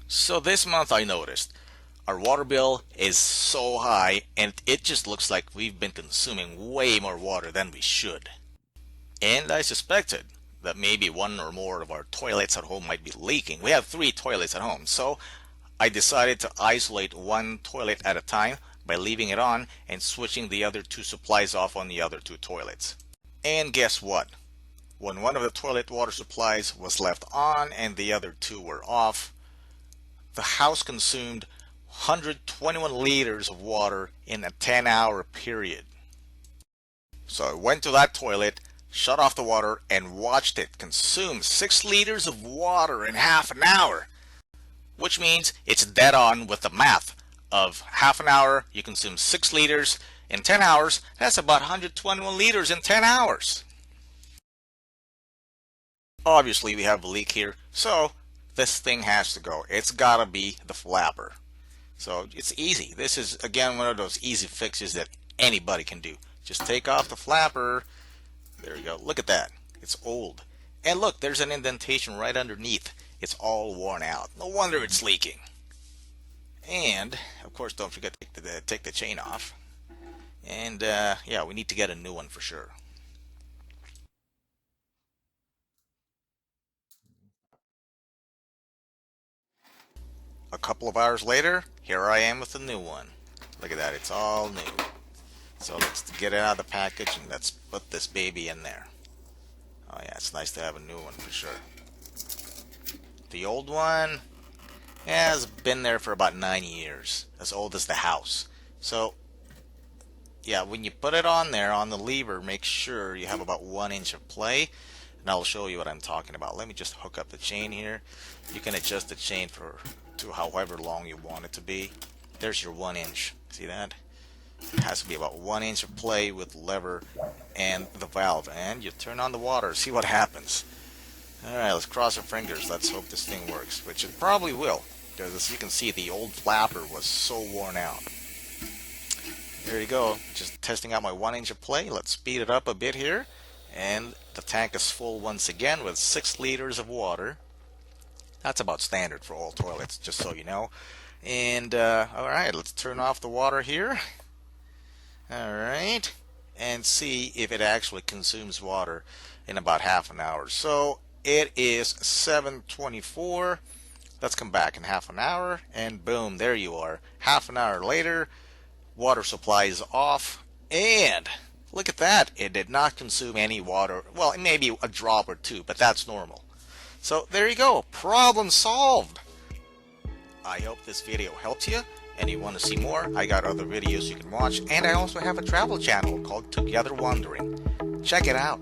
So this month I noticed our water bill is so high and it just looks like we've been consuming way more water than we should. And I suspected that maybe one or more of our toilets at home might be leaking. We have three toilets at home, so I decided to isolate one toilet at a time by leaving it on and switching the other two supplies off on the other two toilets. And guess what? When one of the toilet water supplies was left on and the other two were off, the house consumed 121 liters of water in a 10-hour period. So I went to that toilet, shut off the water, and watched it consume 6 liters of water in half an hour. Which means it's dead on with the math of half an hour, you consume 6 liters. In 10 hours, that's about 121 liters in 10 hours. Obviously, we have a leak here, so this thing has to go. It's gotta be the flapper. So it's easy. This is, again, one of those easy fixes that anybody can do. Just take off the flapper. There you go. Look at that. It's old. And look, there's an indentation right underneath. It's all worn out. No wonder it's leaking. And, of course, don't forget to take the chain off. And, yeah, we need to get a new one for sure. A couple of hours later, here I am with the new one. Look at that. It's all new. So let's get it out of the package and let's put this baby in there. Oh yeah, it's nice to have a new one for sure. The old one has been there for about 9 years, as old as the house. So yeah, when you put it on there on the lever, make sure you have about 1 inch of play, and I'll show you what I'm talking about. Let me just hook up the chain here. You can adjust the chain to however long you want it to be. There's your 1 inch. See that? It has to be about 1 inch of play with lever and the valve, and you turn on the water, see what happens. Alright, let's cross our fingers. Let's hope this thing works, which it probably will, because as you can see, the old flapper was so worn out. There you go, just testing out my 1 inch of play. Let's speed it up a bit here, and the tank is full once again with 6 liters of water. That's about standard for all toilets, just so you know. And alright, let's turn off the water here. Alright, and see if it actually consumes water in about half an hour. So it is 7:24. Let's come back in half an hour, and boom, there you are. Half an hour later, water supply is off, and look at that. It did not consume any water. Well, maybe a drop or two, but that's normal. So there you go. Problem solved. I hope this video helped you, and you want to see more, I got other videos you can watch, and I also have a travel channel called Together Wandering. Check it out.